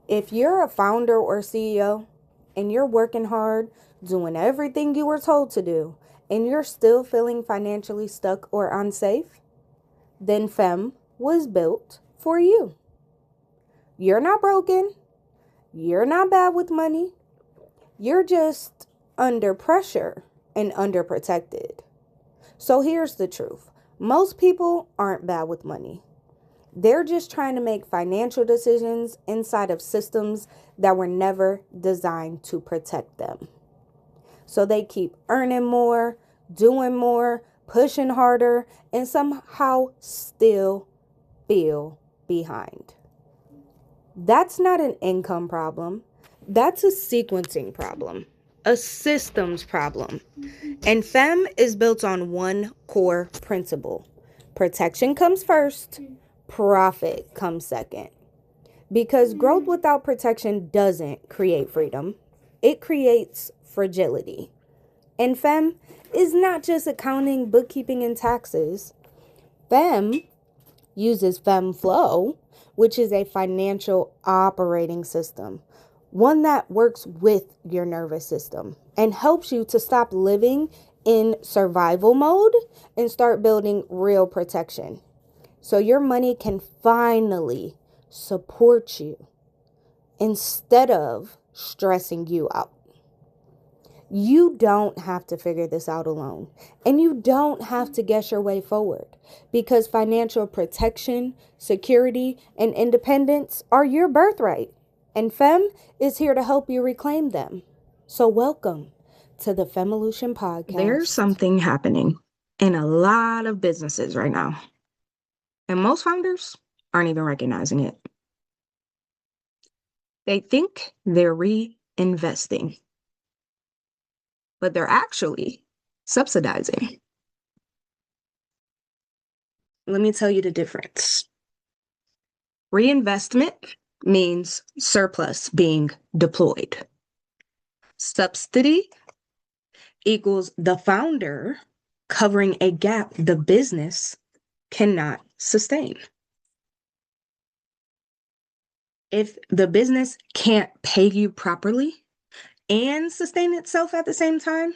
If you're a founder or CEO and you're working hard, doing everything you were told to do, and you're still feeling financially stuck or unsafe, then FEM was built for you. You're not broken. You're not bad with money. You're just under pressure and underprotected. So here's the truth. Most people aren't bad with money. They're just trying to make financial decisions inside of systems that were never designed to protect them. So they keep earning more, doing more, pushing harder, and somehow still feel behind. That's not an income problem. That's a sequencing problem, a systems problem. And FEM is built on one core principle: protection comes first, profit comes second. Because growth without protection doesn't create freedom, it creates fragility. And FEM is not just accounting, bookkeeping, and taxes. FEM uses FEM Flow, which is a financial operating system, one that works with your nervous system and helps you to stop living in survival mode and start building real protection. So your money can finally support you instead of stressing you out. You don't have to figure this out alone, and you don't have to guess your way forward, because financial protection, security, and independence are your birthright, and FEM is here to help you reclaim them. So welcome to the Fevolution Podcast. There's something happening in a lot of businesses right now, and most founders aren't even recognizing it. They think they're reinvesting, but they're actually subsidizing. Let me tell you the difference. Reinvestment means surplus being deployed. Subsidy equals the founder covering a gap the business cannot sustain. If the business can't pay you properly and sustain itself at the same time,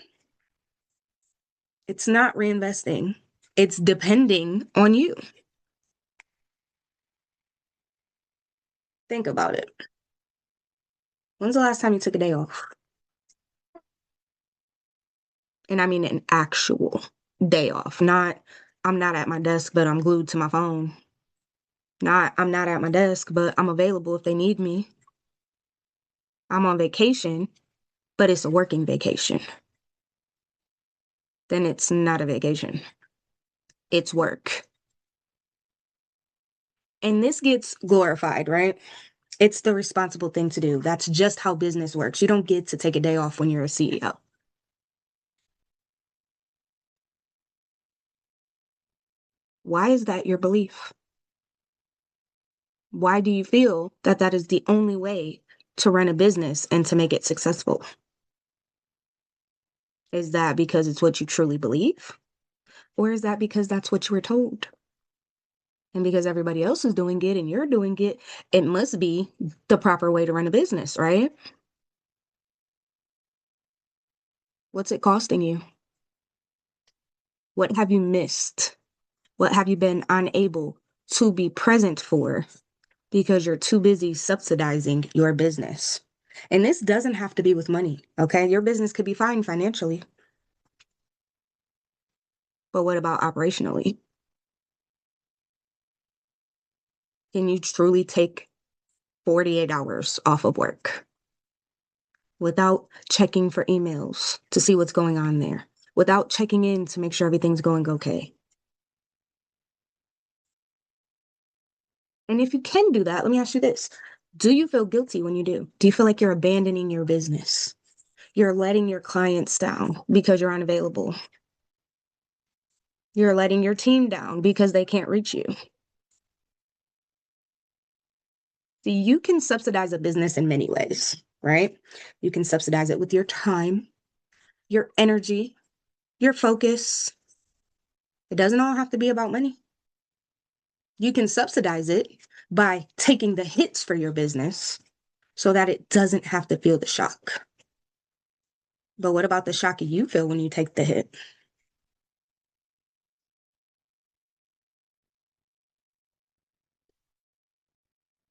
it's not reinvesting. It's depending on you. Think about it. When's the last time you took a day off? And I mean an actual day off, not I'm not at my desk, but I'm glued to my phone. Not I'm not at my desk, but I'm available if they need me. I'm on vacation, but it's a working vacation. Then it's not a vacation. It's work. And this gets glorified, right? It's the responsible thing to do. That's just how business works. You don't get to take a day off when you're a CEO. Why is that your belief? Why do you feel that that is the only way to run a business and to make it successful? Is that because it's what you truly believe? Or is that because that's what you were told? And because everybody else is doing it and you're doing it, it must be the proper way to run a business, right? What's it costing you? What have you missed? What have you been unable to be present for because you're too busy subsidizing your business? And this doesn't have to be with money, okay? Your business could be fine financially. But what about operationally? Can you truly take 48 hours off of work without checking for emails to see what's going on there, without checking in to make sure everything's going okay? And if you can do that, let me ask you this. Do you feel guilty when you do? Do you feel like you're abandoning your business? You're letting your clients down because you're unavailable. You're letting your team down because they can't reach you. See, you can subsidize a business in many ways, right? You can subsidize it with your time, your energy, your focus. It doesn't all have to be about money. You can subsidize it by taking the hits for your business so that it doesn't have to feel the shock. But what about the shock you feel when you take the hit?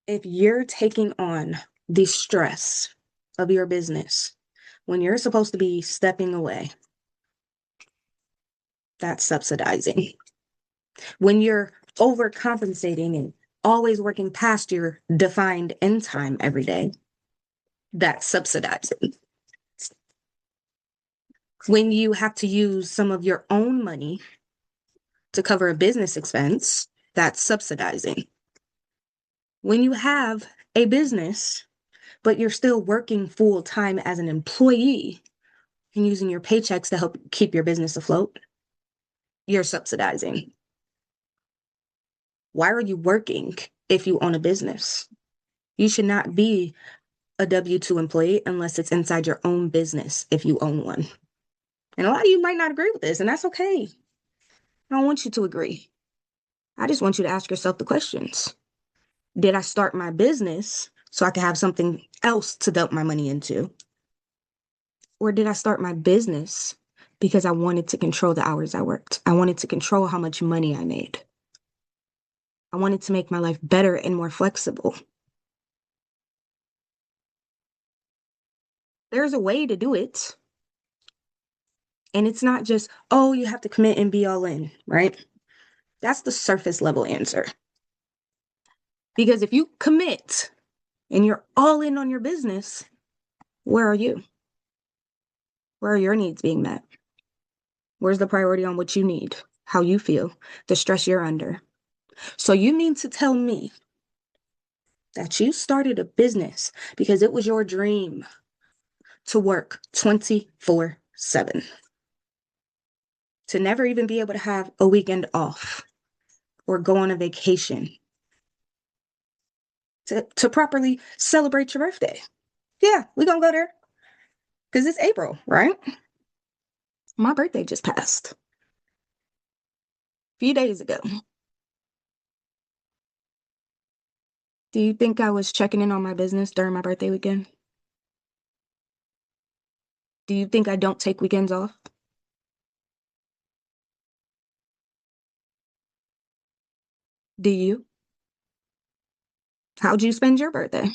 If you're taking on the stress of your business when you're supposed to be stepping away, that's subsidizing. When you're overcompensating and always working past your defined end time every day, that's subsidizing. When you have to use some of your own money to cover a business expense, that's subsidizing. When you have a business, but you're still working full time as an employee and using your paychecks to help keep your business afloat, you're subsidizing. Why are you working if you own a business? You should not be a W-2 employee unless it's inside your own business if you own one. And a lot of you might not agree with this, and that's okay. I don't want you to agree. I just want you to ask yourself the questions. Did I start my business so I could have something else to dump my money into? Or did I start my business because I wanted to control the hours I worked? I wanted to control how much money I made. I wanted to make my life better and more flexible. There's a way to do it. And it's not just, oh, you have to commit and be all in, right? That's the surface level answer. Because if you commit and you're all in on your business, where are you? Where are your needs being met? Where's the priority on what you need, how you feel, the stress you're under? So you mean to tell me that you started a business because it was your dream to work 24/7, to never even be able to have a weekend off or go on a vacation, to properly celebrate your birthday? Yeah, we're going to go there because it's April, right? My birthday just passed a few days ago. Do you think I was checking in on my business during my birthday weekend? Do you think I don't take weekends off? Do you? How'd you spend your birthday?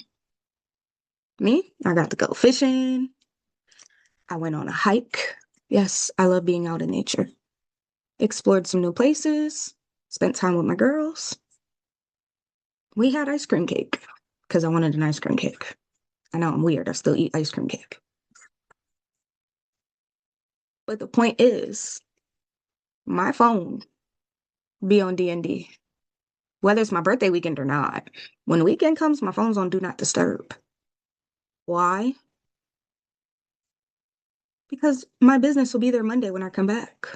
Me? I got to go fishing. I went on a hike. Yes, I love being out in nature. Explored some new places, spent time with my girls. We had ice cream cake because I wanted an ice cream cake. I know I'm weird. I still eat ice cream cake. But the point is, my phone be on D&D, whether it's my birthday weekend or not. When the weekend comes, my phone's on Do Not Disturb. Why? Because my business will be there Monday when I come back.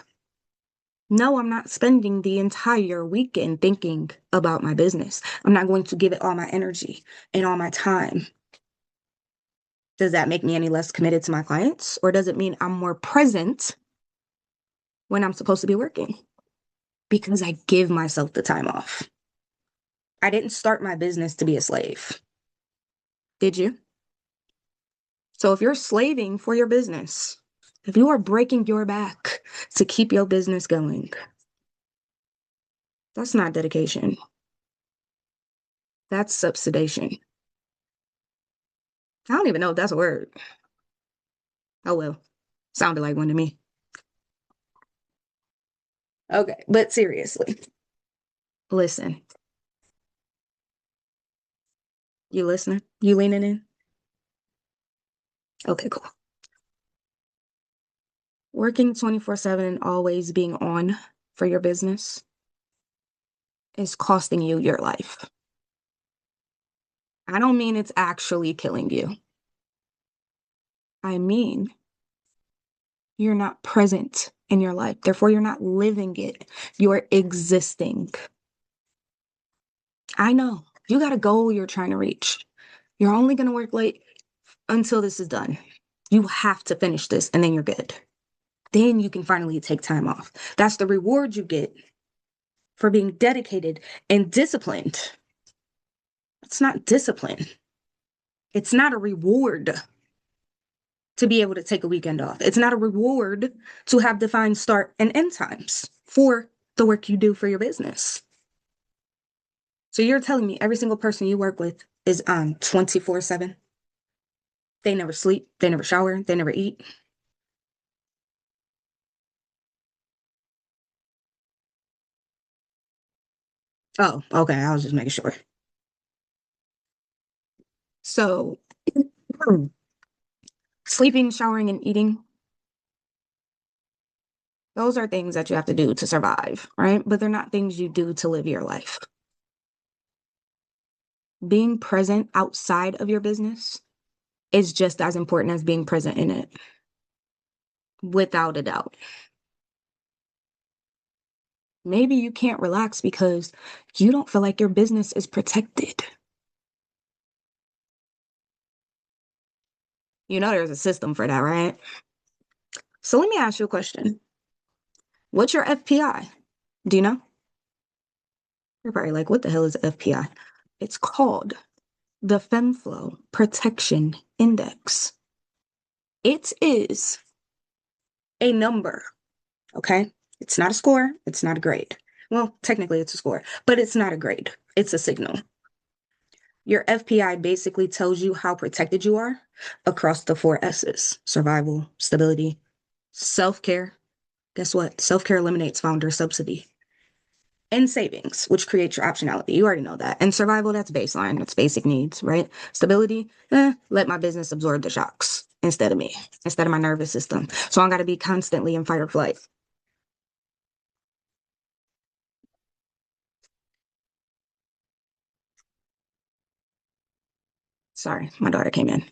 No, I'm not spending the entire weekend thinking about my business. I'm not going to give it all my energy and all my time. Does that make me any less committed to my clients? Or does it mean I'm more present when I'm supposed to be working? Because I give myself the time off. I didn't start my business to be a slave. Did you? So if you're slaving for your business, if you are breaking your back to keep your business going, that's not dedication. That's subsidization. I don't even know if that's a word. Oh well, sounded like one to me. Okay, but seriously, listen. You listening? You leaning in? Okay, cool. Working 24/7 and always being on for your business is costing you your life. I don't mean it's actually killing you. I mean, you're not present in your life. Therefore, you're not living it. You're existing. I know you got a goal you're trying to reach. You're only going to work late until this is done. You have to finish this and then you're good. Then you can finally take time off. That's the reward you get for being dedicated and disciplined. It's not discipline. It's not a reward to be able to take a weekend off. It's not a reward to have defined start and end times for the work you do for your business. So you're telling me every single person you work with is on 24/7? They never sleep, they never shower, they never eat. Oh, okay. I was just making sure. So, sleeping, showering, and eating, those are things that you have to do to survive, right? But they're not things you do to live your life. Being present outside of your business is just as important as being present in it, without a doubt. Maybe you can't relax because you don't feel like your business is protected. You know, there's a system for that, right? So let me ask you a question. What's your FPI? Do you know? You're probably like, what the hell is FPI? It's called the FemFlow Protection Index. It is a number, okay? It's not a score, it's not a grade. Well, technically it's a score, but it's not a grade. It's a signal. Your FPI basically tells you how protected you are across the four S's: survival, stability, self-care. Guess what? Self-care eliminates founder subsidy. And savings, which creates your optionality. You already know that. And survival, that's baseline, that's basic needs, right? Stability, let my business absorb the shocks instead of me, instead of my nervous system. So I got to be constantly in fight or flight. Sorry, my daughter came in.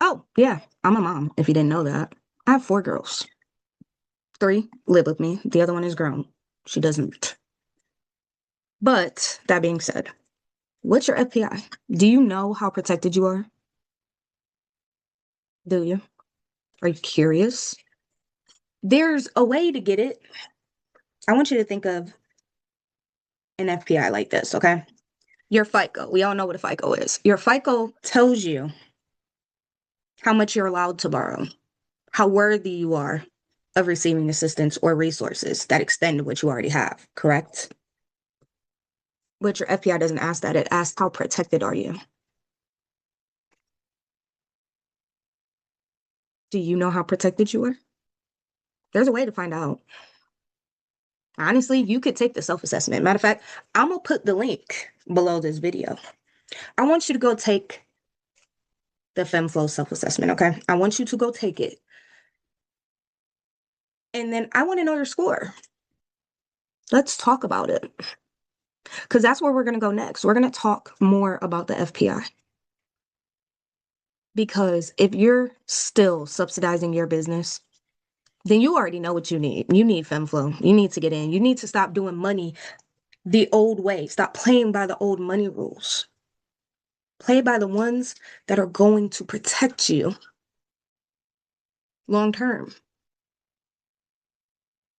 Oh, yeah, I'm a mom, if you didn't know that. I have 4 girls. 3 live with me. The other one is grown. She doesn't. But that being said, what's your FPI? Do you know how protected you are? Do you? Are you curious? There's a way to get it. I want you to think of an FPI like this, okay? Your FICO. We all know what a FICO is. Your FICO tells you how much you're allowed to borrow, how worthy you are of receiving assistance or resources that extend what you already have, correct? But your FPI doesn't ask that. It asks how protected are you? Do you know how protected you are? There's a way to find out. Honestly, you could take the self-assessment. Matter of fact, I'm gonna put the link below this video. I want you to go take the FemFlow self-assessment, okay? I want you to go take it. And then I want to know your score. Let's talk about it. Because that's where we're going to go next. We're going to talk more about the FPI. Because if you're still subsidizing your business, then you already know what you need. You need FemFlow. You need to get in. You need to stop doing money the old way. Stop playing by the old money rules. Play by the ones that are going to protect you long term.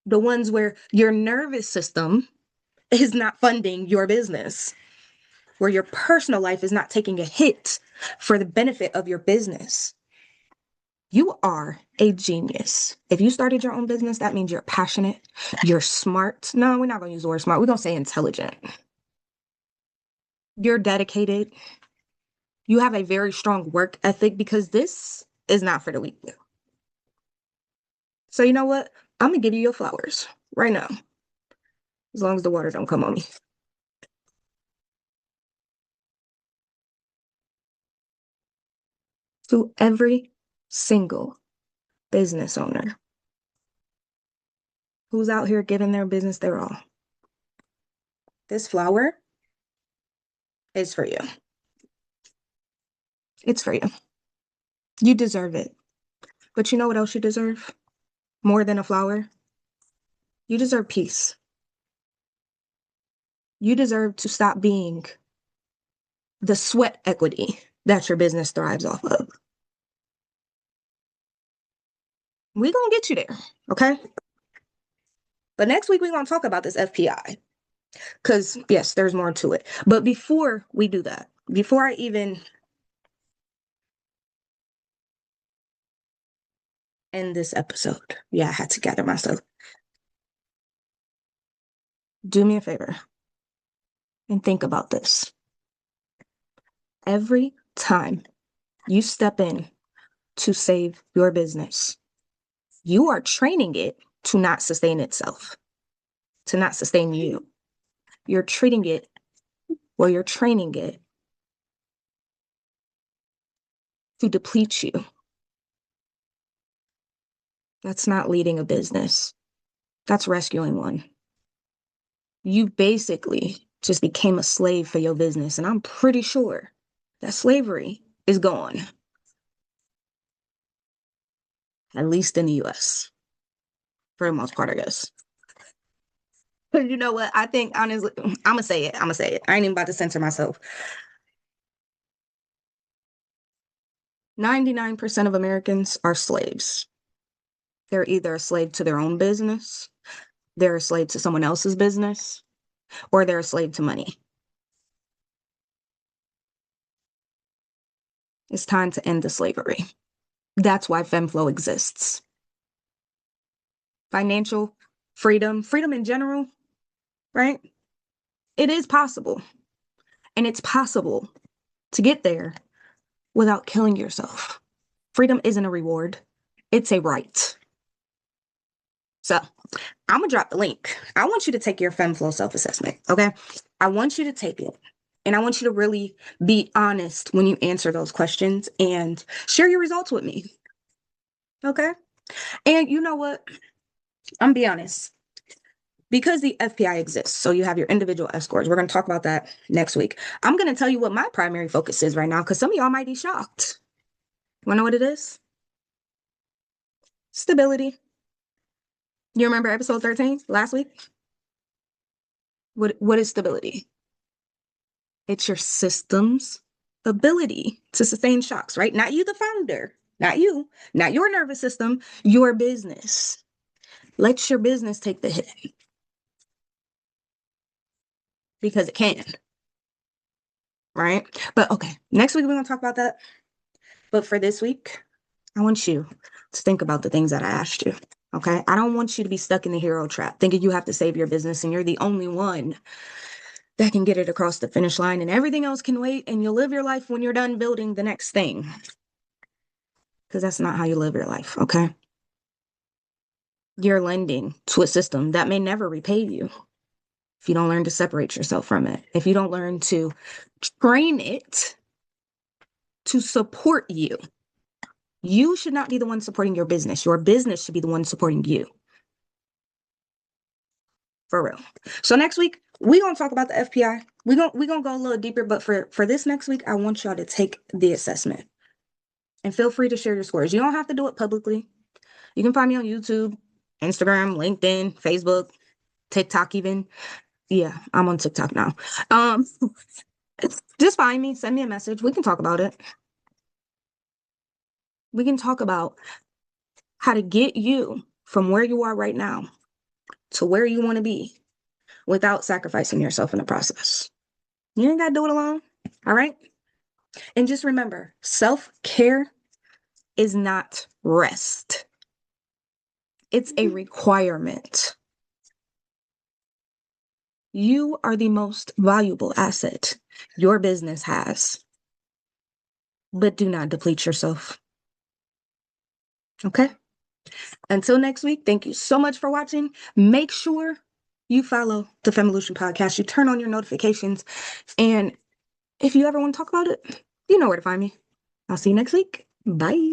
The ones where your nervous system is not funding your business, where your personal life is not taking a hit for the benefit of your business. You are a genius. If you started your own business, that means you're passionate, you're smart. No, we're not going to use the word smart. We're going to say intelligent. You're dedicated. You have a very strong work ethic, because this is not for the weak. So you know what? I'm going to give you your flowers right now, as long as the water don't come on me. To every single business owner who's out here giving their business their all, this flower is for you. It's for you. You deserve it. But you know what else you deserve? More than a flower? You deserve peace. You deserve to stop being the sweat equity that your business thrives off of. We're going to get you there, okay? But next week, we're going to talk about this FPI. Because, yes, there's more to it. But before we do that, before I even end this episode, yeah, I had to gather myself. Do me a favor and think about this. Every time you step in to save your business, you are training it to not sustain itself, to not sustain you. You're treating it, or you're training it to deplete you. That's not leading a business. That's rescuing one. You basically just became a slave for your business. And I'm pretty sure that slavery is gone, at least in the US, for the most part, I guess. But you know what? I think, honestly, I'm going to say it. I'm going to say it. I ain't even about to censor myself. 99% of Americans are slaves. They're either a slave to their own business, they're a slave to someone else's business, or they're a slave to money. It's time to end the slavery. That's why FemFlow exists. Financial freedom, freedom in general, right? It is possible. And it's possible to get there without killing yourself. Freedom isn't a reward, it's a right. So I'm going to drop the link. I want you to take your FemFlow self-assessment, okay? I want you to take it. And I want you to really be honest when you answer those questions and share your results with me, okay? And you know what? I'm going to be honest. Because the FPI exists, so you have your individual F scores. We're going to talk about that next week. I'm going to tell you what my primary focus is right now, because some of y'all might be shocked. You want to know what it is? Stability. You remember episode 13 last week? What is stability? It's your system's ability to sustain shocks, right? Not you, the founder. Not you. Not your nervous system. Your business. Let your business take the hit. Because it can. Right? But okay, next week we're going to talk about that. But for this week, I want you to think about the things that I asked you. Okay? I don't want you to be stuck in the hero trap, thinking you have to save your business and you're the only one that can get it across the finish line and everything else can wait and you'll live your life when you're done building the next thing. Because that's not how you live your life, okay? You're lending to a system that may never repay you if you don't learn to separate yourself from it, if you don't learn to train it to support you. You should not be the one supporting your business. Your business should be the one supporting you. For real. So next week, we're going to talk about the FPI. We're gonna go a little deeper, but for this next week, I want y'all to take the assessment. And feel free to share your scores. You don't have to do it publicly. You can find me on YouTube, Instagram, LinkedIn, Facebook, TikTok even. Yeah, I'm on TikTok now. Just find me, send me a message. We can talk about it. We can talk about how to get you from where you are right now to where you want to be without sacrificing yourself in the process. You ain't got to do it alone. All right. And just remember, self-care is not rest. It's a requirement. You are the most valuable asset your business has. But do not deplete yourself. Okay? Until next week, thank you so much for watching. Make sure you follow the Femolution Podcast. You turn on your notifications. And if you ever want to talk about it, you know where to find me. I'll see you next week. Bye.